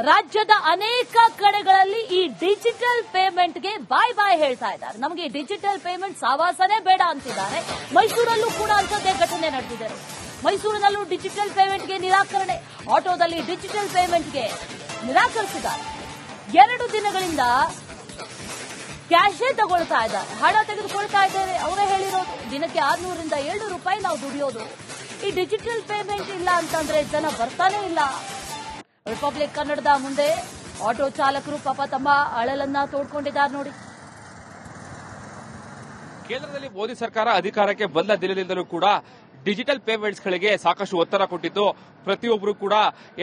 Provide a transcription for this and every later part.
ರಾಜ್ಯದ ಅನೇಕ ಕಡೆಗಳಲ್ಲಿ ಈ ಡಿಜಿಟಲ್ ಪೇಮೆಂಟ್ಗೆ ಬಾಯ್ ಬಾಯ್ ಹೇಳ್ತಾ ಇದ್ದಾರೆ. ನಮಗೆ ಡಿಜಿಟಲ್ ಪೇಮೆಂಟ್ ಸಾವಾಸನೇ ಬೇಡ ಅಂತಿದ್ದಾರೆ. ಮೈಸೂರಲ್ಲೂ ಕೂಡ ಅಂಥದ್ದೇ ಘಟನೆ ನಡೆದಿದೆ. ಮೈಸೂರಿನಲ್ಲೂ ಡಿಜಿಟಲ್ ಪೇಮೆಂಟ್ಗೆ ನಿರಾಕರಣೆ, ಆಟೋದಲ್ಲಿ ಡಿಜಿಟಲ್ ಪೇಮೆಂಟ್ಗೆ ನಿರಾಕರಿಸಿದ್ದಾರೆ. 2 ದಿನಗಳಿಂದ ಕ್ಯಾಶೇ ತಗೊಳ್ತಾ ಇದ್ದಾರೆ, ಹಣ ತೆಗೆದುಕೊಳ್ತಾ ಇದ್ದೇವೆ. ಅವರೇ ಹೇಳಿರೋದು ದಿನಕ್ಕೆ 600 ರಿಂದ 700 ರೂಪಾಯಿ ನಾವು ದುಡಿಯೋದು. ಈ ಡಿಜಿಟಲ್ ಪೇಮೆಂಟ್ ಇಲ್ಲ ಅಂತಂದ್ರೆ ಜನ ಬರ್ತಾನೆ ಇಲ್ಲ. ರಿಪಬ್ಲಿಕ್ ಕನ್ನಡದ ಮುಂದೆ ಆಟೋ ಚಾಲಕರು ಪಾಪ ತಮ್ಮ ಅಳಲನ್ನ ತೋಡ್ಕೊಂಡಿದ್ದಾರೆ ನೋಡಿ. ಕೇಂದ್ರದಲ್ಲಿ ಮೋದಿ ಸರ್ಕಾರ ಅಧಿಕಾರಕ್ಕೆ ಬಂದ ದಿನದಿಂದಲೂ ಕೂಡ ಡಿಜಿಟಲ್ ಪೇಮೆಂಟ್ಸ್ ಗಳಿಗೆ ಸಾಕಷ್ಟು ಒತ್ತಡ ಕೊಟ್ಟಿದ್ದು. ಪ್ರತಿಯೊಬ್ಬರು ಕೂಡ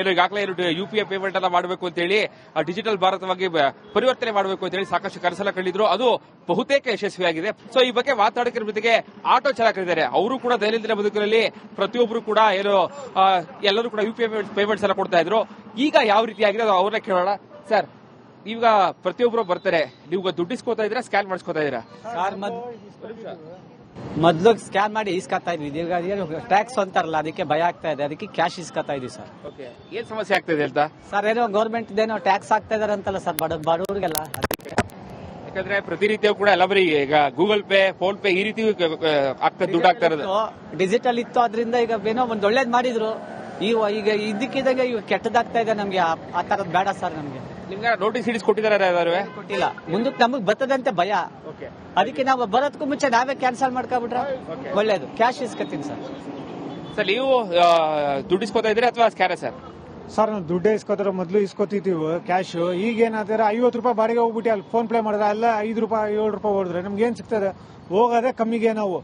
ಈಗಾಗಲೇ ಯುಪಿಐ ಪೇಮೆಂಟ್ ಅನ್ನ ಮಾಡಬೇಕು ಅಂತ ಹೇಳಿ ಡಿಜಿಟಲ್ ಭಾರತವಾಗಿ ಪರಿವರ್ತನೆ ಮಾಡಬೇಕು ಅಂತ ಹೇಳಿ ಸಾಕಷ್ಟು ಕನಸನ್ನ ಕಂಡಿದ್ರು. ಅದು ಬಹುತೇಕ ಯಶಸ್ವಿಯಾಗಿದೆ. ಸೊ ಈ ಬಗ್ಗೆ ಮಾತಾಡೋದ್ರ ಜೊತೆಗೆ ಆಟೋ ಚಾಲಕರಿದ್ದಾರೆ, ಅವರು ಕೂಡ ದೈನಂದಿನ ಬದುಕಿನಲ್ಲಿ ಪ್ರತಿಯೊಬ್ಬರು ಕೂಡ ಎಲ್ಲರೂ ಕೂಡ ಯುಪಿಐ ಪೇಮೆಂಟ್ಸ್ ಎಲ್ಲ ಕೊಡ್ತಾ ಇದ್ರು. ಈಗ ಯಾವ ರೀತಿಯಾಗಿದೆ ಅವ್ರನ್ನ ಕೇಳೋಣ. ಸರ್, ಈಗ ಪ್ರತಿಯೊಬ್ಬರು ಬರ್ತಾರೆ, ನೀವು ದುಡ್ಡು ಇಸ್ಕೋತಾ ಇದ್ದೀರಾ, ಸ್ಕ್ಯಾನ್ ಮಾಡಿಸ್ಕೋತಾ ಇದ್ದೀರಾ? ಮೊದಲು ಸ್ಕ್ಯಾನ್ ಮಾಡಿ ಇಸ್ಕೊತಾ ಇದ್ವಿ. ಈಗ ಟ್ಯಾಕ್ಸ್ ಅಂತಾರಲ್ಲ, ಅದಕ್ಕೆ ಭಯ ಆಗ್ತಾ ಇದೆ, ಅದಕ್ಕೆ ಕ್ಯಾಶ್ ಇಸ್ಕೊತಾ ಇದೀವಿ ಸರ್. ಏನ್ ಸಮಸ್ಯೆ ಆಗ್ತಾ ಇದೆ ಅಂತ ಸರ್? ಏನೋ ಗೌರ್ಮೆಂಟ್ ಏನೋ ಟ್ಯಾಕ್ಸ್ ಆಗ್ತಾ ಇದಾರೆ ಅಂತಲ್ಲ ಸರ್, ಬಡವರಿಗೆಲ್ಲ. ಯಾಕಂದ್ರೆ ಪ್ರತಿನಿತ್ಯ ಕೂಡ ಎಲ್ಲ ಬರೀ ಈಗ ಗೂಗಲ್ ಪೇ, ಫೋನ್ ಪೇ ಈ ರೀತಿ ದುಡ್ಡು ಆಗ್ತಾ ಇರೋದು. ಡಿಜಿಟಲ್ ಇತ್ತು, ಅದರಿಂದ ಈಗ ಏನೋ ಒಂದ್ ಒಳ್ಳೇದ್ ಮಾಡಿದ್ರು. ಈಗ ಇದಕ್ಕಿದ್ದಾಗ ಈಗ ಕೆಟ್ಟದಾಗ್ತಾ ಇದೆ ನಮ್ಗೆ. ಆ ತರದ್ ಬೇಡ ಸರ್ ನಮ್ಗೆ. ನಿಮ್ಗೆ ನೋಟಿಸ್ ಹಿಡಿಸ್ ಕೊಟ್ಟಿದ್ದಾರೆ? ಕೊಟ್ಟಿಲ್ಲ. ಮುಂದಕ್ಕೆ ನಮಗ್ ಬರ್ತದಂತೆ ಭಯ, ಅದಕ್ಕೆ ನಾವು ಬರೋದಕ್ಕೂ ಮುಂಚೆ ನಾವೇ ಕ್ಯಾನ್ಸಲ್ ಮಾಡ್ಕೊಬಿಟ್ರೆ ಒಳ್ಳೇದು. Cash ಇಸ್ಕೊತೀನಿ sir. ಸರ್, ನೀವು ದುಡ್ಡು ಇಸ್ಕೋತಾ ಇದ್ದೀರಾ ಅಥವಾ ಸ್ಕ್ಯಾನರ್? ಸರ್, ನಾವು ದುಡ್ಡೇ ಇಸ್ಕೋತಾರ, ಮೊದಲು ಇಸ್ಕೊತಿದ್ದೀವಿ ಕ್ಯಾಶ್. ಈಗ ಏನಾದ್ರೆ 50 ರೂಪಾಯಿ ಬಾಡಿಗೆ ಹೋಗ್ಬಿಟ್ಟು ಅಲ್ಲಿ ಫೋನ್ ಪೇ ಮಾಡಿದ್ರೆ ಅಲ್ಲ 5 ರೂಪಾಯಿ 7 ರೂಪಾಯಿ ಹೊಡೆದ್ರೆ ನಮ್ಗೆ ಏನ್ ಸಿಗ್ತದೆ? ಹೋಗೋದೇ ಕಮ್ಮಿಗೆ. ನಾವು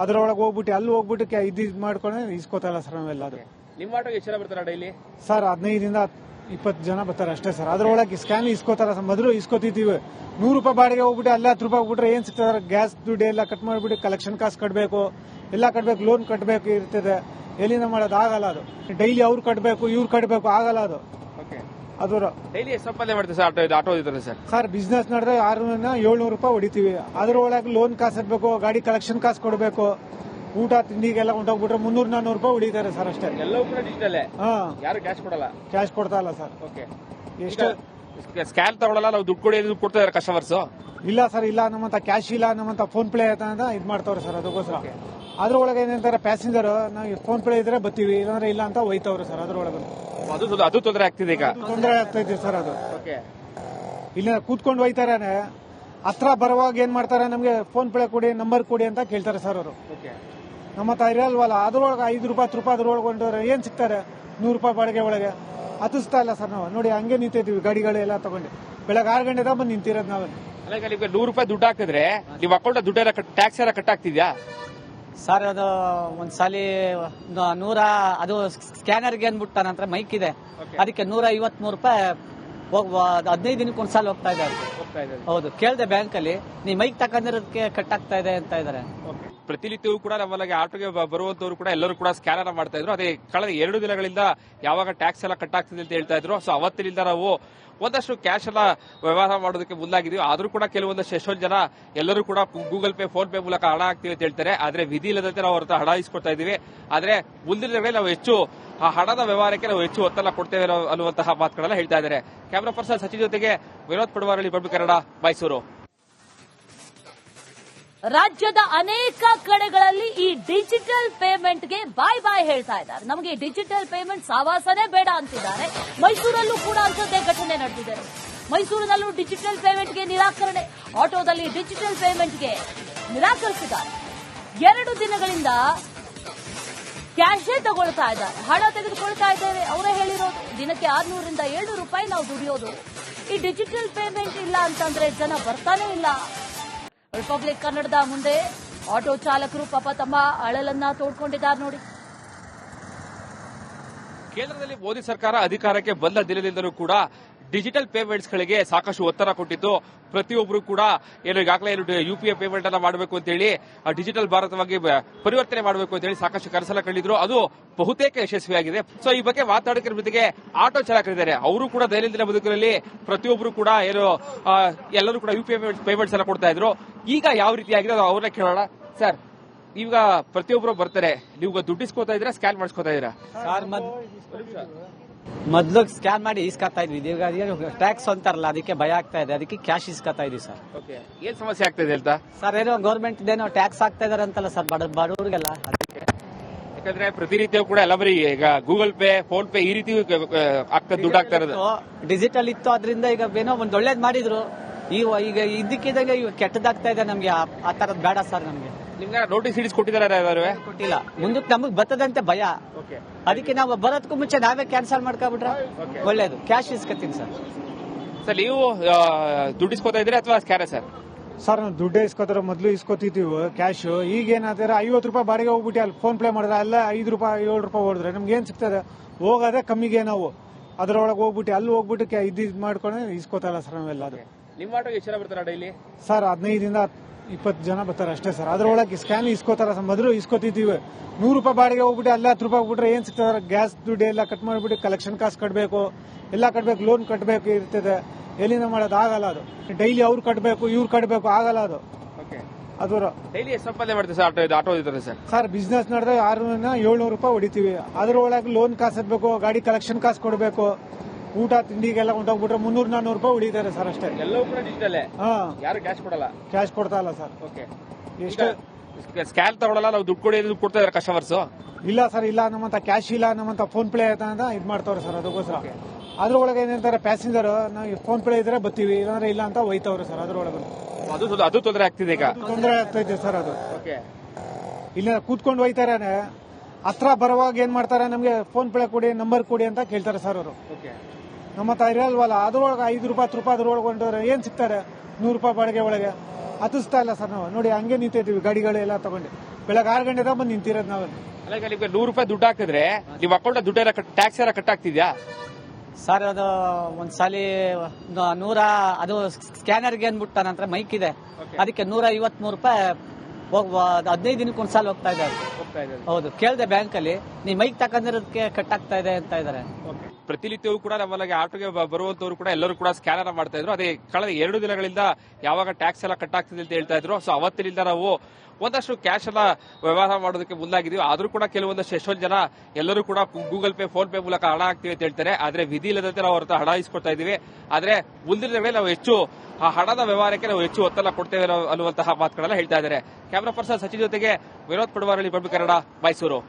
ಅದ್ರೊಳಗೆ ಹೋಗ್ಬಿಟ್ಟು ಅಲ್ಲಿ ಹೋಗ್ಬಿಟ್ಟು ಇದು ಮಾಡ್ಕೊಂಡ್ರೆ ಇಸ್ಕೋತಾರಲ್ಲ ಸರ್ ನಾವೆಲ್ಲ. ಅದು ನಿಮ್ಮ ಆಟೋಗೆ ಎಷ್ಟು ಜನ ಬರ್ತಾರ ಡೈಲಿ? ಸರ್, 15 ರಿಂದ 20 ಜನ ಬರ್ತಾರೆ ಅಷ್ಟೇ ಸರ್. ಅದ್ರೊಳಗೆ ಸ್ಕ್ಯಾನ್ ಇಸ್ಕೋತಾರ ಸರ್. ಮೊದಲು ಇಸ್ಕೋತಿದ್ದೀವಿ 100 ರೂಪಾಯಿ ಬಾಡಿಗೆ ಹೋಗ್ಬಿಟ್ಟು ಅಲ್ಲ 10 ರೂಪಾಯಿ ಹೋಗ್ಬಿಟ್ರೆ ಏನ್ ಸಿಗ್ತದೆ? ಗ್ಯಾಸ್ ದುಡ್ಡು ಎಲ್ಲ ಕಟ್ ಮಾಡಿಬಿಟ್ಟು ಕಲೆಕ್ಷನ್ ಕಾಸು ಕಟ್ಟಬೇಕು, ಎಲ್ಲ ಕಟ್ಟಬೇಕು, ಲೋನ್ ಕಟ್ಟಬೇಕು ಇರ್ತದೆ. ಎಲ್ಲಿಂದ ಮಾಡೋದು ಆಗಲ್ಲ. ಅದು ಡೈಲಿ ಅವ್ರು ಕಟ್ಟಬೇಕು, ಇವ್ರು ಕಟ್ಟಬೇಕು, ಆಗಲ್ಲ ಅದು. ಅದು ಡೈಲಿ ಎಷ್ಟು ಸಂಪಾದನೆ ಮಾಡ್ತೀವಿ ಸರ್ ಆಟೋ ಇದ್ರೆ? ಸರ್, ಬಿಸ್ನೆಸ್ ನಡೆದ್ರೆ 600-700 ರೂಪಾಯಿ ಹೊಡಿತೀವಿ. ಅದ್ರೊಳಗೆ ಲೋನ್ ಕಾಸು ಇರ್ಬೇಕು, ಗಾಡಿ ಕಲೆಕ್ಷನ್ ಕಾಸು ಕೊಡಬೇಕು, ಊಟ ತಿಂಡಿಗೆಲ್ಲ ಹೊಂಟೋಗ್ಬಿಟ್ರೆ 300-400 ರೂಪಾಯಿ ಹೊಡಿತಾರೆ ಸರ್ ಅಷ್ಟೇ. ಎಲ್ಲವೂ ಕೂಡ ಡಿಜಿಟಲ್. ಯಾರು ಕ್ಯಾಶ್ ಕೊಡಲ್ಲ? ಕ್ಯಾಶ್ ಕೊಡ್ತಾ ಇಲ್ಲ ಸರ್. ಎಷ್ಟು ಸ್ಕ್ಯಾನ್ ತಗೊಳ್ಳಲ್ಲ, ನಾವು ದುಡ್ಡು ಕೊಡಿ ದುಡ್ಡು ಕೊಡ್ತಾ ಇದಾರೆ ಕಸ್ಟಮರ್ಸ್? ಇಲ್ಲ ಸರ್, ಇಲ್ಲ ನಮ್ಮಂತ ಕ್ಯಾಶ್ ಇಲ್ಲ, ನಮ್ಮಂತ ಫೋನ್ ಪೇ ಅಂತ ಇದ್ ಮಾಡ್ತಾವ್ರೆ ಸರ್. ಅದಕ್ಕೋಸ್ಕರ ಅದ್ರೊಳಗೆ ಏನಂತಾರೆ, ಪ್ಯಾಸೆಂಜರ್ ನಾವು ಫೋನ್ ಪೇ ಇದ್ರೆ ಬರ್ತೀವಿ, ಇಲ್ಲಾಂದ್ರೆ ಇಲ್ಲ ಅಂತ ಒಯ್ತವ್ರೆ ಸರ್. ಅದ್ರೊಳಗೆ ಅದು ತೊಂದರೆ ಆಗ್ತಿದೆ. ಈಗ ತೊಂದರೆ ಆಗ್ತಾ ಇದೆ ಸರ್. ಅದು ಇಲ್ಲ ಕೂತ್ಕೊಂಡು ಒಯ್ತಾರೆ, ಹತ್ರ ಬರುವಾಗ ಏನ್ ಮಾಡ್ತಾರೆ, ನಮ್ಗೆ ಫೋನ್ ಪೇ ಕೊಡಿ, ನಂಬರ್ ಕೊಡಿ ಅಂತ ಕೇಳ್ತಾರೆ ಸರ್ ಅವರು. ನಮ್ಮ ಹತ್ರ ಇರಲ್ವಲ್ಲ, ಅದ್ರೊಳಗೆ 5 ರೂಪಾಯಿ 10 ರೂಪಾಯಿ ಅದ್ರೊಳಗೆ ಹೊಂಟವ್ರೆ ಏನ್ ಸಿಗ್ತಾರೆ? 100 ರೂಪಾಯಿ ಬಾಡಿಗೆ ಒಳಗೆ ಹತ್ತಿಸ್ತಾ ಇಲ್ಲ ಸರ್. ನಾವು ನೋಡಿ ಹಂಗೆ ನಿಂತಿದ್ದೀವಿ, ಗಾಡಿಗಳೆಲ್ಲ ತಗೊಂಡು ಬೆಳಗ್ಗೆ 6 ಗಂಟೆ ಬಂದು ನಿಂತಿರೋದು ನಾವೇ. ನಿಮ್ಗೆ 100 ರೂಪಾಯಿ ದುಡ್ಡು ಹಾಕಿದ್ರೆ ನೀವು ಅಕೌಂಟ್ ದುಡ್ಡೆಲ್ಲ ಟ್ಯಾಕ್ಸ್ ಎಲ್ಲ ಕಟ್ ಆಗ್ತಿದ್ಯಾ ಸರ್? ಅದು ಒಂದ್ಸಲಿ 100 ಅದು ಸ್ಕ್ಯಾನರ್ಗೆ ಅಂದ್ಬಿಟ್ಟು ನಂತರ ಮೈಕ್ ಇದೆ, ಅದಕ್ಕೆ 153 ರೂಪಾಯಿ 15 ದಿನಕ್ಕೆ ಒಂದ್ಸಲ ಹೋಗ್ತಾ ಇದೆ. ಹೌದು, ಕೇಳಿದೆ ಬ್ಯಾಂಕ್ ಅಲ್ಲಿ, ನೀ ಮೈಕ್ ತಕೊಂಡಿರೋದಕ್ಕೆ ಕಟ್ ಆಗ್ತಾ ಇದೆ ಅಂತ ಇದಾರೆ. ಪ್ರತಿನಿತ್ಯವೂ ಕೂಡ ನಮ್ಮಲ್ಲಿಗೆ ಆಟೋಗೆ ಬರುವಂತವರು ಕೂಡ ಎಲ್ಲರೂ ಕೂಡ ಸ್ಕ್ಯಾನರ್ ಮಾಡ್ತಾ ಇದ್ರು. ಅದೇ ಕಳೆದ 2 ದಿನಗಳಿಂದ ಯಾವಾಗ ಟ್ಯಾಕ್ಸ್ ಎಲ್ಲ ಕಟ್ ಆಗ್ತಿದೆ ಅಂತ ಹೇಳ್ತಾ ಇದ್ರು. ಸೊ ಅವತ್ತಿನಿಂದ ನಾವು ಒಂದಷ್ಟು ಕ್ಯಾಶ್ ಎಲ್ಲ ವ್ಯವಹಾರ ಮಾಡೋದಕ್ಕೆ ಮುಂದಾಗಿದೀವಿ. ಆದ್ರೂ ಕೂಡ ಕೆಲವೊಂದಷ್ಟು ಎಷ್ಟೊಂದು ಜನ ಎಲ್ಲರೂ ಕೂಡ ಗೂಗಲ್ ಪೇ, ಫೋನ್ ಪೇ ಮೂಲಕ ಹಣ ಹಾಕ್ತಿವಿ ಅಂತ ಹೇಳ್ತಾರೆ. ಆದ್ರೆ ವಿಧಿ ಇಲ್ಲದಂತೆ ನಾವು ಅವ್ರ ಹಣ ಇಸ್ಕೊಡ್ತಾ ಇದೀವಿ. ಆದ್ರೆ ಮುಂದಿನ ದಿನಗಳಲ್ಲಿ ನಾವು ಹೆಚ್ಚು ಆ ಹಣದ ವ್ಯವಹಾರಕ್ಕೆ ನಾವು ಹೆಚ್ಚು ಒತ್ತಡ ಕೊಡ್ತೇವೆ ಅನ್ನುವಂತಹ ಮಾತುಗಳೆಲ್ಲ ಹೇಳ್ತಾ ಇದ್ದಾರೆ. ಕ್ಯಾಮರಾ ಪರ್ಸನ್ ಸಚಿನ್ ಜೊತೆಗೆ ವಿನೋದ್ ಪಡವಾರಳ್ಳಿ, ರಿಪಬ್ಲಿಕ್ ಕನ್ನಡ, ಮೈಸೂರು. ರಾಜ್ಯದ ಅನೇಕ ಕಡೆಗಳಲ್ಲಿ ಈ ಡಿಜಿಟಲ್ ಪೇಮೆಂಟ್ಗೆ ಬಾಯ್ ಬಾಯ್ ಹೇಳ್ತಾ ಇದ್ದಾರೆ. ನಮಗೆ ಡಿಜಿಟಲ್ ಪೇಮೆಂಟ್ ಸಾವಾಸನೇ ಬೇಡ ಅಂತಿದ್ದಾರೆ. ಮೈಸೂರಲ್ಲೂ ಕೂಡ ಅಂಥದ್ದೇ ಘಟನೆ ನಡೆದಿದೆ. ಮೈಸೂರಿನಲ್ಲೂ ಡಿಜಿಟಲ್ ಪೇಮೆಂಟ್ಗೆ ನಿರಾಕರಣೆ, ಆಟೋದಲ್ಲಿ ಡಿಜಿಟಲ್ ಪೇಮೆಂಟ್ಗೆ ನಿರಾಕರಿಸಿದ್ದಾರೆ. 2 ದಿನಗಳಿಂದ ಕ್ಯಾಶೇ ತಗೊಳ್ತಾ ಇದ್ದಾರೆ, ಹಣ ತೆಗೆದುಕೊಳ್ತಾ ಇದ್ದೇವೆ. ಅವರೇ ಹೇಳಿರೋದು ದಿನಕ್ಕೆ 600 ರಿಂದ 700 ರೂಪಾಯಿ ನಾವು ದುಡಿಯೋದು. ಈ ಡಿಜಿಟಲ್ ಪೇಮೆಂಟ್ ಇಲ್ಲ ಅಂತಂದ್ರೆ ಜನ ಬರ್ತಾನೆ ಇಲ್ಲ. ರಿಪಬ್ಲಿಕ್ ಕನ್ನಡದ ಮುಂದೆ ಆಟೋ ಚಾಲಕರು ಪಾಪ ತಮ್ಮ ಅಳಲನ್ನ ತೋಡ್ಕೊಂಡಿದ್ದಾರೆ ನೋಡಿ. ಕೇಂದ್ರದಲ್ಲಿ ಮೋದಿ ಸರ್ಕಾರ ಅಧಿಕಾರಕ್ಕೆ ಬಂದ ದಿನದಿಂದಲೂ ಕೂಡ ಡಿಜಿಟಲ್ ಪೇಮೆಂಟ್ಸ್ ಗಳಿಗೆ ಸಾಕಷ್ಟು ಒತ್ತಡ ಕೊಟ್ಟಿದ್ದು. ಪ್ರತಿಯೊಬ್ಬರು ಕೂಡ ಈಗಾಗಲೇ ಯುಪಿಐ ಪೇಮೆಂಟ್ ಅನ್ನ ಮಾಡಬೇಕು ಅಂತ ಹೇಳಿ ಡಿಜಿಟಲ್ ಭಾರತವಾಗಿ ಪರಿವರ್ತನೆ ಮಾಡಬೇಕು ಅಂತ ಹೇಳಿ ಸಾಕಷ್ಟು ಕನಸನ್ನ ಕಂಡಿದ್ರು. ಅದು ಬಹುತೇಕ ಯಶಸ್ವಿಯಾಗಿದೆ. ಸೊ ಈ ಬಗ್ಗೆ ಮಾತಾಡೋದ್ರ ಜೊತೆಗೆ ಆಟೋ ಚಾಲಕರಿದ್ದಾರೆ, ಅವರು ಕೂಡ ದೈನಂದಿನ ಬದುಕಿನಲ್ಲಿ ಪ್ರತಿಯೊಬ್ಬರು ಕೂಡ ಎಲ್ಲರೂ ಕೂಡ ಯುಪಿಐ ಪೇಮೆಂಟ್ಸ್ ಎಲ್ಲ ಕೊಡ್ತಾ ಇದ್ರು. ಈಗ ಯಾವ ರೀತಿಯಾಗಿದೆ ಅವ್ರನ್ನ ಕೇಳೋಣ. ಸರ್, ಈಗ ಪ್ರತಿಯೊಬ್ಬರು ಬರ್ತಾರೆ, ನೀವು ದುಡ್ಡು ಇಸ್ಕೋತಾ ಇದ್ದೀರಾ, ಸ್ಕ್ಯಾನ್ ಮಾಡಿಸ್ಕೋತಾ ಇದ್ದೀರಾ? ಮೊದ್ಲು ಸ್ಕ್ಯಾನ್ ಮಾಡಿ ಇಸ್ಕೊತಾ ಇದ್ವಿ, ಈಗ ಟ್ಯಾಕ್ಸ್ ಅಂತಾರಲ್ಲ ಅದಕ್ಕೆ ಭಯ ಆಗ್ತಾ ಇದೆ, ಅದಕ್ಕೆ ಕ್ಯಾಶ್ ಇಸ್ಕೊತಾ ಇದೀವಿ ಸರ್. ಏನ್ ಸಮಸ್ಯೆ ಆಗ್ತಾ ಇದೆ ಅಂತ ಸರ್ ಏನೋ ಗೌರ್ಮೆಂಟ್ ಏನೋ ಟ್ಯಾಕ್ಸ್ ಆಗ್ತಾ ಇದಾರೆ ಅಂತಲ್ಲ ಸರ್ ಬಡವರಿಗೆಲ್ಲ. ಯಾಕಂದ್ರೆ ಪ್ರತಿನಿತ್ಯ ಕೂಡ ಎಲ್ಲ ಬರೀ ಈಗ ಗೂಗಲ್ ಪೇ, ಫೋನ್ ಪೇ ಈ ರೀತಿ ಆಗ್ತದೆ, ದುಡ್ಡು ಆಗ್ತಾ ಇರೋದು. ಡಿಜಿಟಲ್ ಇತ್ತು, ಅದರಿಂದ ಈಗ ಏನೋ ಒಂದ್ ಒಳ್ಳೇದ್ ಮಾಡಿದ್ರು. ಈಗ ಇದಕ್ಕಿದ್ದಾಗ ಈಗ ಕೆಟ್ಟದಾಗ್ತಾ ಇದೆ ನಮ್ಗೆ. ಆ ತರದ್ ಬೇಡ ಸರ್ ನಮ್ಗೆ. ನಿಮ್ಗೆ ನೋಟಿಸ್ ಇಡಿಸ್ ಕೊಟ್ಟಿದ್ದಾರೆ? ಕೊಟ್ಟಿಲ್ಲ. ಮುಂದಕ್ಕೆ ನಮಗ್ ಬರ್ತದಂತೆ ಭಯ, ಅದಕ್ಕೆ ನಾವು ಬರೋದಕ್ಕೂ ಮುಂಚೆ ನಾವೇ ಕ್ಯಾನ್ಸಲ್ ಮಾಡ್ಕೊಬಿಟ್ರೆ ಒಳ್ಳೇದು. Cash ಇಸ್ಕೊತೀನಿ sir. ಸರ್ ನೀವು ದುಡ್ಡು ಇಸ್ಕೊತಾ ಇದ್ರೆ ಅಥವಾ ಸ್ಕ್ಯಾನರ್ ಸರ್? ಸರ್ ನಾವು ದುಡ್ಡೇ ಇಸ್ಕೋತಾರ, ಮೊದಲು ಇಸ್ಕೊತಿದ್ದೀವಿ ಕ್ಯಾಶ್. ಈಗ ಏನಾದ್ರೆ 50 ರೂಪಾಯಿ ಬಾಡಿಗೆ ಹೋಗ್ಬಿಟ್ಟು ಅಲ್ಲಿ ಫೋನ್ ಪೇ ಮಾಡಿದ್ರೆ ಅಲ್ಲ 5 ರೂಪಾಯಿ 7 ರೂಪಾಯಿ ಹೊಡೆದ್ರೆ ನಮ್ಗೆ ಏನ್ ಸಿಗ್ತದೆ? ಹೋಗೋದೇ ಕಮ್ಮಿಗೆ ನಾವು ಅದ್ರೊಳಗೆ ಹೋಗ್ಬಿಟ್ಟು ಅಲ್ಲಿ ಹೋಗ್ಬಿಟ್ಟು ಇದ್ ಮಾಡ್ಕೊಂಡು ಇಸ್ಕೋತಾರ ಸರ್ ನಾವೆಲ್ಲ. ಅದು ನಿಮ್ಮ ಆಟೋಗೆ ಎಷ್ಟು ಜನ ಬರ್ತಾರ ಡೈಲಿ? ಸರ್ 15 ಇಂದ 20 ಜನ ಬರ್ತಾರೆ ಅಷ್ಟೇ ಸರ್. ಅದ್ರೊಳಗೆ ಸ್ಕ್ಯಾನ್ ಇಸ್ಕೋತಾರ ಸರ್. ಮೊದಲು ಇಸ್ಕೊತಿದ್ದೀವಿ 100 ರೂಪಾಯಿ ಬಾಡಿಗೆ ಹೋಗ್ಬಿಟ್ಟು ಅಲ್ಲ 10 ರೂಪಾಯಿ ಬಿಟ್ರೆ ಏನ್ ಸಿಗ್ತದೆ? ಗ್ಯಾಸ್ ದುಡ್ಡು ಎಲ್ಲ ಕಟ್ ಮಾಡಿಬಿಟ್ಟು ಕಲೆಕ್ಷನ್ ಕಾಸು ಕಟ್ಟಬೇಕು, ಎಲ್ಲ ಕಟ್ಟಬೇಕು, ಲೋನ್ ಕಟ್ಟಬೇಕು ಇರ್ತದೆ. ಎಲ್ಲಿಂದ ಮಾಡೋದು ಆಗಲ್ಲ. ಅದು ಡೈಲಿ ಅವ್ರು ಕಟ್ಟಬೇಕು, ಇವ್ರು ಕಟ್ಟಬೇಕು, ಆಗಲ್ಲ ಅದು. ಅದು ಡೈಲಿ ಎಷ್ಟು ಸಂಪಾದನೆ ಮಾಡ್ತೀವಿ ಸರ್ ಆಟೋ ಇದ್ದಾರೆ ಸರ್? ಸರ್ ಬಿಸ್ನೆಸ್ ನಡೆದ್ರೆ 600-700 ರೂಪಾಯಿ ಹೊಡಿತೀವಿ. ಅದ್ರೊಳಗೆ ಲೋನ್ ಕಾಸು ಇರ್ಬೇಕು, ಗಾಡಿ ಕಲೆಕ್ಷನ್ ಕಾಸು ಕೊಡಬೇಕು, ಊಟ ತಿಂಡಿಗೆಲ್ಲ ಹೊಂಟೋಗ್ಬಿಟ್ರೆ 300-400 ರೂಪಾಯಿ ಹೊಡಿತಾರೆ ಸರ್ ಅಷ್ಟೇ. ಎಲ್ಲವೂ ಕೂಡ ಡಿಜಿಟಲ್. ಹಾ, ಯಾರು ಕ್ಯಾಶ್ ಕೊಡಲ್ಲ? ಕ್ಯಾಶ್ ಕೊಡ್ತಾ ಇಲ್ಲ ಸರ್. ಎಷ್ಟು ಸ್ಕ್ಯಾನ್ ತಗೊಳ್ಳಲ್ಲ, ನಾವು ದುಡ್ಡು ಕೊಡಿ ದುಡ್ಡು ಕೊಡ್ತಾ ಇದಾರೆ ಕಸ್ಟಮರ್ಸ್? ಇಲ್ಲ ಸರ್, ಇಲ್ಲ ನಮ್ಮಂತ ಕ್ಯಾಶ್ ಇಲ್ಲ, ನಮ್ಮಂತ ಫೋನ್ ಪೇ ಅಂತ ಇದ್ ಮಾಡ್ತಾವ್ರೆ ಸರ್. ಅದಕ್ಕೋಸ್ಕರ ಅದ್ರೊಳಗೆ ಏನಂತಾರೆ ಪ್ಯಾಸೆಂಜರ್ ನಾವು ಫೋನ್ ಪೇ ಇದ್ರೆ ಬರ್ತೀವಿ, ಇಲ್ಲಾಂದ್ರೆ ಇಲ್ಲ ಅಂತ ಒಯ್ತವ್ರೆ ಸರ್. ಅದ್ರೊಳಗೆ ಅದು ತೊಂದರೆ ಆಗ್ತಿದೆ, ಈಗ ತೊಂದರೆ ಆಗ್ತೈತೆ ಸರ್. ಅದು ಇಲ್ಲ ಕೂತ್ಕೊಂಡು ಒಯ್ತಾರೆ, ಹತ್ರ ಬರುವಾಗ ಏನ್ ಮಾಡ್ತಾರೆ, ನಮ್ಗೆ ಫೋನ್ ಪೇ ಕೊಡಿ, ನಂಬರ್ ಕೊಡಿ ಅಂತ ಕೇಳ್ತಾರೆ ಸರ್ ಅವರು. ನಮ್ಮ ಹತ್ರ ಇರಲ್ವಲ್ಲ, ಅದ್ರೊಳಗೆ 5 ರೂಪಾಯಿ 10 ರೂಪಾಯಿ ಅದ್ರೊಳಗೆ ಹೊಂಟವ್ರೆ ಏನ್ ಸಿಗ್ತಾರೆ? 100 ರೂಪಾಯಿ ಬಾಡಿಗೆ ಒಳಗೆ ಹತ್ತಿಸ್ತಾ ಇಲ್ಲ ಸರ್ ನಾವು. ನೋಡಿ ಹಂಗೆ ನಿಂತಿದ್ದೀವಿ ಗಾಡಿಗಳೆಲ್ಲ ತಗೊಂಡು. ಬೆಳಗ್ಗೆ 6 ಗಂಟೆ ಬಂದು ನಿಂತಿರೋದು ನಾವು. ನಿಮ್ಗೆ 100 ರೂಪಾಯಿ ದುಡ್ಡು ಹಾಕಿದ್ರೆ ನಿಮ್ ಅಕೌಂಟ್ ದುಡ್ಡು ಎಲ್ಲ ಟ್ಯಾಕ್ಸ್ ಎಲ್ಲ ಕಟ್ ಆಗ್ತಿದ್ಯಾ ಸರ್? ಅದು ಒಂದ್ಸಾಲಿ 100 ಅದು ಸ್ಕ್ಯಾನರ್ಗೆ ಅಂದ್ಬಿಟ್ಟು ನನ್ನ ಹತ್ರ ಮೈಕ್ ಇದೆ, ಅದಕ್ಕೆ 153 ರೂಪಾಯಿ 15 ದಿನಕ್ಕೆ ಒಂದ್ಸಾಲ ಹೋಗ್ತಾ ಇದೆ. ಹೌದು, ಕೇಳಿದೆ ಬ್ಯಾಂಕ್ ಅಲ್ಲಿ, ನೀ ಮೈಕ್ ತಕೊಂಡಿರೋದಕ್ಕೆ ಕಟ್ ಆಗ್ತಾ ಇದೆ ಅಂತ ಇದಾರೆ. ಪ್ರತಿನಿತ್ಯವೂ ಕೂಡ ನಮ್ಮಲ್ಲಿಗೆ ಆಟೋಗೆ ಬರುವಂತವ್ರು ಕೂಡ ಎಲ್ಲರೂ ಕೂಡ ಸ್ಕ್ಯಾನರ್ ಮಾಡ್ತಾ ಇದ್ರು. ಅದೇ ಕಳೆದ 2 ದಿನಗಳಿಂದ ಯಾವಾಗ ಟ್ಯಾಕ್ಸ್ ಎಲ್ಲ ಕಟ್ ಆಗ್ತಿದೆ ಅಂತ ಹೇಳ್ತಾ ಇದ್ರು. ಸೊ ಅವತ್ತಿನಿಂದ ನಾವು ಒಂದಷ್ಟು ಕ್ಯಾಶ್ ಎಲ್ಲ ವ್ಯವಹಾರ ಮಾಡೋದಕ್ಕೆ ಮುಂದಾಗಿದೀವಿ. ಆದ್ರೂ ಕೂಡ ಕೆಲವೊಂದಷ್ಟು ಎಷ್ಟೊಂದು ಜನ ಎಲ್ಲರೂ ಕೂಡ ಗೂಗಲ್ ಪೇ, ಫೋನ್ ಪೇ ಮೂಲಕ ಹಣ ಹಾಕ್ತಿವಿ ಅಂತ ಹೇಳ್ತಾರೆ. ಆದ್ರೆ ವಿಧಿ ಇಲ್ಲದಂತೆ ನಾವು ಅವ್ರ ಹಣ ಇಸ್ಕೊಡ್ತಾ ಇದೀವಿ. ಆದ್ರೆ ಮುಂದಿನ ದಿನಗಳಲ್ಲಿ ನಾವು ಹೆಚ್ಚು ಆ ಹಣದ ವ್ಯವಹಾರಕ್ಕೆ ನಾವು ಹೆಚ್ಚು ಒತ್ತಡ ಕೊಡ್ತೇವೆ ಅನ್ನುವಂತಹ ಮಾತುಗಳೆಲ್ಲ ಹೇಳ್ತಾ ಇದ್ದಾರೆ. ಕ್ಯಾಮರಾ ಪರ್ಸನ್ ಸಚಿನ್ ಜೊತೆಗೆ ವಿನೋದ್ ಪಡವಾರಳ್ಳಿ, ಪಬ್ಲಿಕ್ ಕನ್ನಡ, ಮೈಸೂರು.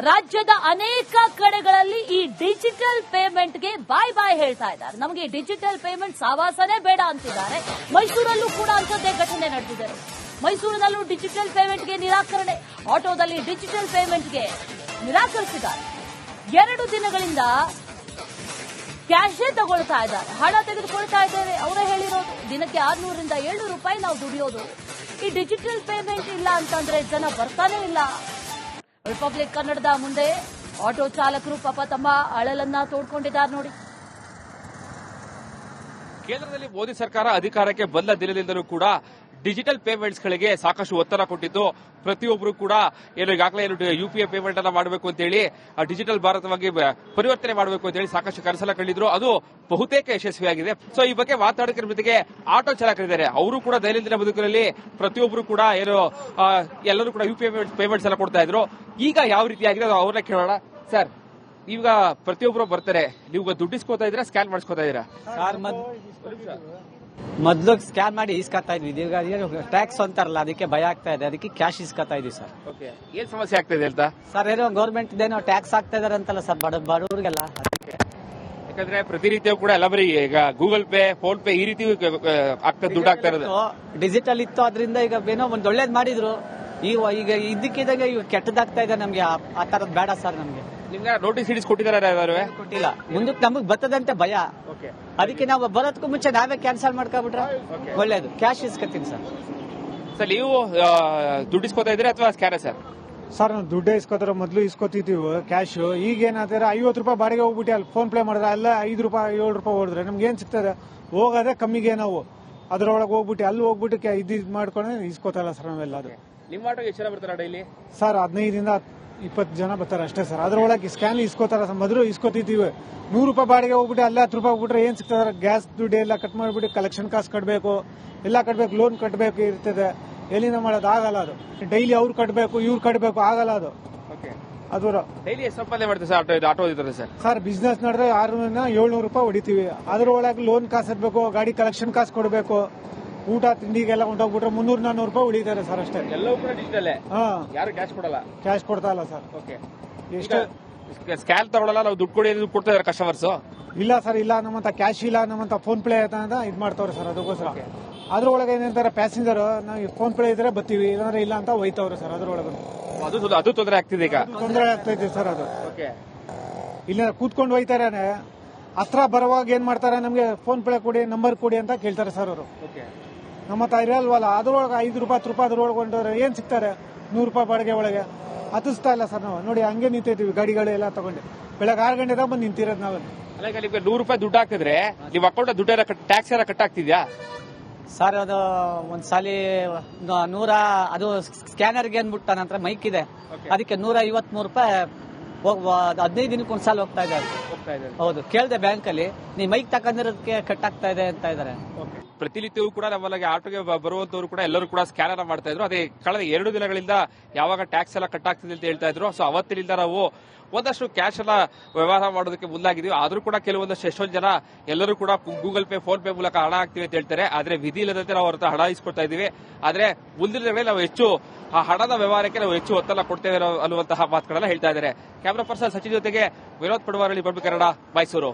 ರಾಜ್ಯದ ಅನೇಕ ಕಡೆಗಳಲ್ಲಿ ಈ ಡಿಜಿಟಲ್ ಪೇಮೆಂಟ್ಗೆ ಬಾಯ್ ಬಾಯ್ ಹೇಳ್ತಾ ಇದ್ದಾರೆ. ನಮಗೆ ಡಿಜಿಟಲ್ ಪೇಮೆಂಟ್ ಸಾವಾಸನೇ ಬೇಡ ಅಂತಿದ್ದಾರೆ. ಮೈಸೂರಲ್ಲೂ ಕೂಡ ಅಂಥದ್ದೇ ಘಟನೆ ನಡೆದಿದೆ. ಮೈಸೂರಿನಲ್ಲೂ ಡಿಜಿಟಲ್ ಪೇಮೆಂಟ್ಗೆ ನಿರಾಕರಣೆ, ಆಟೋದಲ್ಲಿ ಡಿಜಿಟಲ್ ಪೇಮೆಂಟ್ಗೆ ನಿರಾಕರಿಸಿದ್ದಾರೆ. 2 ದಿನಗಳಿಂದ ಕ್ಯಾಶೇ ತಗೊಳ್ತಾ ಇದ್ದಾರೆ, ಹಣ ತೆಗೆದುಕೊಳ್ತಾ ಇದ್ದೇವೆ. ಅವರೇ ಹೇಳಿರೋದು ದಿನಕ್ಕೆ 600ರಿಂದ 700 ರೂಪಾಯಿ ನಾವು ದುಡಿಯೋದು. ಈ ಡಿಜಿಟಲ್ ಪೇಮೆಂಟ್ ಇಲ್ಲ ಅಂತಂದ್ರೆ ಜನ ಬರ್ತಾನೆ ಇಲ್ಲ. ರಿಪಬ್ಲಿಕ್ ಕನ್ನಡದ ಮುಂದೆ ಆಟೋ ಚಾಲಕರು ಪಾಪ ತಮ್ಮ ಅಳಲನ್ನ ತೋಡ್ಕೊಂಡಿದ್ದಾರೆ ನೋಡಿ. ಕೇಂದ್ರದಲ್ಲಿ ಮೋದಿ ಸರ್ಕಾರ ಅಧಿಕಾರಕ್ಕೆ ಬಂದ ದಿನದಿಂದಲೂ ಕೂಡ ಡಿಜಿಟಲ್ ಪೇಮೆಂಟ್ಸ್ ಗಳಿಗೆ ಸಾಕಷ್ಟು ಒತ್ತಡ ಕೊಟ್ಟಿದ್ದು. ಪ್ರತಿಯೊಬ್ಬರು ಕೂಡ ಈಗಾಗಲೇ ಯುಪಿಐ ಪೇಮೆಂಟ್ ಅನ್ನ ಮಾಡಬೇಕು ಅಂತ ಹೇಳಿ ಡಿಜಿಟಲ್ ಭಾರತವಾಗಿ ಪರಿವರ್ತನೆ ಮಾಡಬೇಕು ಅಂತ ಹೇಳಿ ಸಾಕಷ್ಟು ಕನಸನ್ನ ಕಂಡಿದ್ರು. ಅದು ಬಹುತೇಕ ಯಶಸ್ವಿಯಾಗಿದೆ. ಸೊ ಈ ಬಗ್ಗೆ ಮಾತಾಡೋದ್ರ ಜೊತೆಗೆ ಆಟೋ ಚಾಲಕರಿದ್ದಾರೆ, ಅವರು ಕೂಡ ದೈನಂದಿನ ಬದುಕಿನಲ್ಲಿ ಪ್ರತಿಯೊಬ್ಬರು ಕೂಡ ಎಲ್ಲರೂ ಕೂಡ ಯುಪಿಐ ಪೇಮೆಂಟ್ಸ್ ಎಲ್ಲ ಕೊಡ್ತಾ ಇದ್ರು. ಈಗ ಯಾವ ರೀತಿ ಆಗಿದೆ ಅವ್ರನ್ನ ಕೇಳೋಣ. ಸರ್, ಈಗ ಪ್ರತಿಯೊಬ್ಬರು ಬರ್ತಾರೆ, ನೀವು ದುಡ್ಡು ಇಸ್ಕೋತಾ ಇದ್ದೀರಾ, ಸ್ಕ್ಯಾನ್ ಮಾಡಿಸ್ಕೋತಾ ಇದ್ದೀರಾ? ಮೊದ್ಲು ಸ್ಕ್ಯಾನ್ ಮಾಡಿ ಇಸ್ಕೊತಾ ಇದ್ವಿ, ಈಗ ಟ್ಯಾಕ್ಸ್ ಅಂತಾರಲ್ಲ ಅದಕ್ಕೆ ಭಯ ಆಗ್ತಾ ಇದೆ, ಅದಕ್ಕೆ ಕ್ಯಾಶ್ ಇಸ್ಕೊತಾ ಇದೀವಿ ಸರ್. ಏನ್ ಸಮಸ್ಯೆ ಆಗ್ತಿದೆ ಅಂತ ಸರ್? ಏನೋ ಗೌರ್ಮೆಂಟ್ ಏನೋ ಟ್ಯಾಕ್ಸ್ ಆಗ್ತಾ ಇದಾರೆ ಅಂತಲ್ಲ ಸರ್ ಬಡವರಿಗೆಲ್ಲ. ಯಾಕಂದ್ರೆ ಪ್ರತಿನಿತ್ಯ ಕೂಡ ಎಲ್ಲ ಬರೀ ಈಗ ಗೂಗಲ್ ಪೇ, ಫೋನ್ ಪೇ ಈ ರೀತಿ ಆಗ್ತದೆ, ದುಡ್ಡು ಆಗ್ತಾ ಇರೋದು. ಡಿಜಿಟಲ್ ಇತ್ತು, ಅದರಿಂದ ಈಗ ಏನೋ ಒಂದ್ ಒಳ್ಳೇದ್ ಮಾಡಿದ್ರು. ಈಗ ಇದಕ್ಕಿದ್ದಾಗ ಈಗ ಕೆಟ್ಟದಾಗ್ತಾ ಇದೆ ನಮ್ಗೆ. ಆ ತರದ್ ಬೇಡ ಸರ್ ನಮ್ಗೆ. ನಿಮ್ಗೆ ನೋಟಿಸ್ ಇಡಿಸ್ ಕೊಟ್ಟಿದ್ದಾರೆ? ಕೊಟ್ಟಿಲ್ಲ. ಮುಂದಕ್ಕೆ ನಮಗ್ ಬರ್ತದಂತೆ ಭಯ, ಅದಕ್ಕೆ ನಾವು ಬರೋದಕ್ಕೂ ಮುಂಚೆ ನಾವೇ ಕ್ಯಾನ್ಸಲ್ ಮಾಡ್ಕೊಬಿಟ್ರೆ ಒಳ್ಳೇದು. Cash ಇಸ್ಕೊತೀನಿ sir. ಸರ್ ನೀವು ದುಡ್ಡು ಇಸ್ಕೋತಾ ಇದ್ರೆ ಅಥವಾ ಸ್ಕ್ಯಾನರ್ ಸರ್? ಸರ್ ನಾವು ದುಡ್ಡೇ ಇಸ್ಕೋತಾರ, ಮೊದಲು ಇಸ್ಕೊತಿದ್ದೀವಿ ಕ್ಯಾಶ್. ಈಗ ಏನಾದ್ರೆ 50 ರೂಪಾಯಿ ಬಾಡಿಗೆ ಹೋಗ್ಬಿಟ್ಟು ಅಲ್ಲಿ ಫೋನ್ ಪೇ ಮಾಡಿದ್ರೆ ಅಲ್ಲ 5 ರೂಪಾಯಿ 7 ರೂಪಾಯಿ ಹೊಡೆದ್ರೆ ನಮ್ಗೆ ಏನ್ ಸಿಗ್ತದೆ? ಹೋಗೋದೇ ಕಮ್ಮಿಗೆ ನಾವು ಅದ್ರೊಳಗೆ ಹೋಗ್ಬಿಟ್ಟು ಅಲ್ಲಿ ಹೋಗ್ಬಿಟ್ಟು ಇದ್ ಮಾಡ್ಕೊಂಡು ಇಸ್ಕೋತಾರ ಸರ್ ನಾವೆಲ್ಲ. ಅದು ನಿಮ್ಮ ಆಟೋಗೆ ಎಷ್ಟು ಜನ ಬರ್ತಾರ ಡೈಲಿ? ಸರ್ 15 ಇಂದ 20 ಜನ ಬರ್ತಾರೆ ಅಷ್ಟೇ ಸರ್. ಅದ್ರೊಳಗೆ ಸ್ಕ್ಯಾನ್ ಇಸ್ಕೋತಾರ ಸರ್. ಮೊದಲು ಇಸ್ಕೊತಿದ್ದೀವಿ 100 ರೂಪಾಯಿ ಬಾಡಿಗೆ ಹೋಗ್ಬಿಟ್ಟು ಅಲ್ಲ 10 ರೂಪಾಯಿ ಬಿಟ್ರೆ ಏನ್ ಸಿಗ್ತದೆ? ಗ್ಯಾಸ್ ದುಡ್ಡು ಎಲ್ಲ ಕಟ್ ಮಾಡಿಬಿಟ್ಟು ಕಲೆಕ್ಷನ್ ಕಾಸು ಕಟ್ಟಬೇಕು, ಎಲ್ಲ ಕಟ್ಟಬೇಕು, ಲೋನ್ ಕಟ್ಟಬೇಕು ಇರ್ತದೆ. ಎಲ್ಲಿಂದ ಮಾಡೋದು ಆಗಲ್ಲ. ಅದು ಡೈಲಿ ಅವ್ರು ಕಟ್ಟಬೇಕು, ಇವ್ರು ಕಟ್ಟಬೇಕು, ಆಗಲ್ಲ. ಅದು ಅದು ಡೈಲಿ ಎಷ್ಟು ಸಂಪಾದನೆ ಮಾಡ್ತೀವಿ ಸರ್ ಆಟೋ ಇದ್ದಾರೆ ಸರ್? ಸರ್ ಬಿಸ್ನೆಸ್ ನಡೆದ್ರೆ 600-700 ರೂಪಾಯಿ ಹೊಡಿತೀವಿ. ಅದ್ರೊಳಗೆ ಲೋನ್ ಕಾಸು ಇರ್ಬೇಕು, ಗಾಡಿ ಕಲೆಕ್ಷನ್ ಕಾಸು ಕೊಡಬೇಕು, ಊಟ ತಿಂಡಿಗೆಲ್ಲ ಹೊಂಟೋಗ್ಬಿಟ್ರೆ 300-400 ರೂಪಾಯಿ ಉಳಿತಾರೆ ಸರ್ ಅಷ್ಟೇ. ಎಲ್ಲವೂ ಕೂಡ ಡಿಜಿಟಲ್. ಹಾ, ಯಾರು ಕ್ಯಾಶ್ ಕೊಡಲ್ಲ? ಕ್ಯಾಶ್ ಕೊಡ್ತಾ ಇಲ್ಲ ಸರ್. ಓಕೆ. ಎಷ್ಟು ಸ್ಕ್ಯಾನ್ ತಗೊಳ್ಳಲ್ಲ, ನಾವು ದುಡ್ಡು ಕೊಡಿ ದುಡ್ಡು ಕೊಡ್ತಾ ಇದಾರೆ ಕಸ್ಟಮರ್ಸ್? ಇಲ್ಲ ಸರ್, ಇಲ್ಲ ನಮ್ಮಂತ ಕ್ಯಾಶ್ ಇಲ್ಲ, ನಮ್ಮಂತ ಫೋನ್ ಪೇ ಅಂತ ಇದ್ ಮಾಡ್ತಾವ್ರೆ ಸರ್. ಅದಕ್ಕೋಸ್ಕರ ಅದ್ರೊಳಗೆ ಏನಂತಾರೆ ಪ್ಯಾಸೆಂಜರ್ ನಾವು ಫೋನ್ ಪೇ ಇದ್ರೆ ಬರ್ತೀವಿ, ಇಲ್ಲಾಂದ್ರೆ ಇಲ್ಲ ಅಂತ ಒಯ್ತವ್ರೆ ಸರ್. ಅದ್ರೊಳಗೆ ಅದು ತೊಂದರೆ ಆಗ್ತಿದೆ ಈಗ. ತೊಂದರೆ ಆಗ್ತೈತೆ ಸರ್. ಅದು ಓಕೆ. ಇಲ್ಲ ಕೂತ್ಕೊಂಡು ಒಯ್ತಾರೆ, ಹತ್ರ ಬರುವಾಗ ಏನ್ ಮಾಡ್ತಾರೆ, ನಮ್ಗೆ ಫೋನ್ ಪೇ ಕೊಡಿ, ನಂಬರ್ ಕೊಡಿ ಅಂತ ಕೇಳ್ತಾರೆ ಸರ್ ಅವರು. ಓಕೆ. ನಮ್ಮ ಹತ್ರ ಇರಲ್ವಲ್ಲ, ಅದ್ರೊಳಗೆ 5 ರೂಪಾಯಿ 10 ರೂಪಾಯಿ ಅದ್ರೊಳಗೆ ಹೊಂಟವ್ರೆ ಏನ್ ಸಿಗ್ತಾರೆ 100 ರೂಪಾಯಿ ಬಾಡಿಗೆ ಒಳಗೆ ಹತ್ತಿಸ್ತಾ ಇಲ್ಲ ಸರ್. ನಾವು ನೋಡಿ ಹಂಗೆ ನಿಂತಿದ್ದೀವಿ ಗಾಡಿಗಳೆಲ್ಲ ತಗೊಂಡು, ಬೆಳಗ್ಗೆ 6 ಗಂಟೆದಾಗ ಬಂದು ನಿಂತಿರೋದು ನಾವು. ಅಲ್ಲ, ಈಗ ನಿಮ್ಗೆ 100 ರೂಪಾಯಿ ದುಡ್ಡು ಹಾಕಿದ್ರೆ ನೀವು ಅಕೌಂಟ್ ದುಡ್ಡು ಟ್ಯಾಕ್ಸ್ ಎಲ್ಲ ಕಟ್ ಆಗ್ತಿದ್ಯಾ ಸರ್? ಅದು ಒಂದ್ಸಾಲಿ 100 ಅದು ಸ್ಕ್ಯಾನರ್ಗೆ ಅಂದ್ಬಿಟ್ಟು ನನ್ನ ಹತ್ರ ಮೈಕ್ ಇದೆ, ಅದಕ್ಕೆ 153 ರೂಪಾಯಿ 15 ದಿನಕ್ಕೆ ಒಂದ್ಸಲ ಹೋಗ್ತಾ ಇದೆ. ಹೌದು, ಕೇಳಿದೆ ಬ್ಯಾಂಕಲ್ಲಿ, ನೀ ಮೈಕ್ ತಕೊಂಡಿರೋದಕ್ಕೆ ಕಟ್ ಆಗ್ತಾ ಇದೆ ಅಂತ ಇದಾರೆ. ಪ್ರತಿನಿತ್ಯವೂ ಕೂಡ ನಮ್ಮಲ್ಲಿಗೆ ಆಟೋಗೆ ಬರುವಂತವರು ಕೂಡ ಎಲ್ಲರೂ ಕೂಡ ಸ್ಕ್ಯಾನರ್ ಮಾಡ್ತಾ ಇದ್ರು. ಅದೇ ಕಳೆದ 2 ದಿನಗಳಿಂದ ಯಾವಾಗ ಟ್ಯಾಕ್ಸ್ ಎಲ್ಲ ಕಟ್ ಆಗ್ತಿದೆ ಅಂತ ಹೇಳ್ತಾ ಇದ್ರು. ಸೊ ಅವತ್ತಿನಿಂದ ನಾವು ಒಂದಷ್ಟು ಕ್ಯಾಶ್ ಎಲ್ಲ ವ್ಯವಹಾರ ಮಾಡೋದಕ್ಕೆ ಮುಂದಾಗಿದ್ದೀವಿ. ಆದ್ರೂ ಕೂಡ ಕೆಲವೊಂದಷ್ಟು ಎಷ್ಟೊಂದು ಜನ ಎಲ್ಲರೂ ಕೂಡ ಗೂಗಲ್ ಪೇ, ಫೋನ್ ಪೇ ಮೂಲಕ ಹಣ ಹಾಕ್ತಿವಿ ಅಂತ ಹೇಳ್ತಾರೆ. ಆದ್ರೆ ವಿಧಿ ಇಲ್ಲದಂತೆ ನಾವು ಅವ್ರ ಹತ್ರ ಹಣ ಇಸ್ಕೊಡ್ತಾ ಇದೀವಿ. ಆದ್ರೆ ಮುಂದಿನ ದಿನಗಳಲ್ಲಿ ನಾವು ಹೆಚ್ಚು ಆ ಹಣದ ವ್ಯವಹಾರಕ್ಕೆ ನಾವು ಹೆಚ್ಚು ಒತ್ತಡ ಕೊಡ್ತೇವೆ ಅನ್ನುವಂತಹ ಮಾತುಗಳೆಲ್ಲ ಹೇಳ್ತಾ ಇದ್ದಾರೆ. ಕ್ಯಾಮರಾ ಪರ್ಸನ್ ಸಚಿನ್ ಜೊತೆಗೆ ವಿನೋದ್ ಪಡವಾರಳ್ಳಿ, ಬಡ್ಬಿ ಕನ್ನಡ, ಮೈಸೂರು.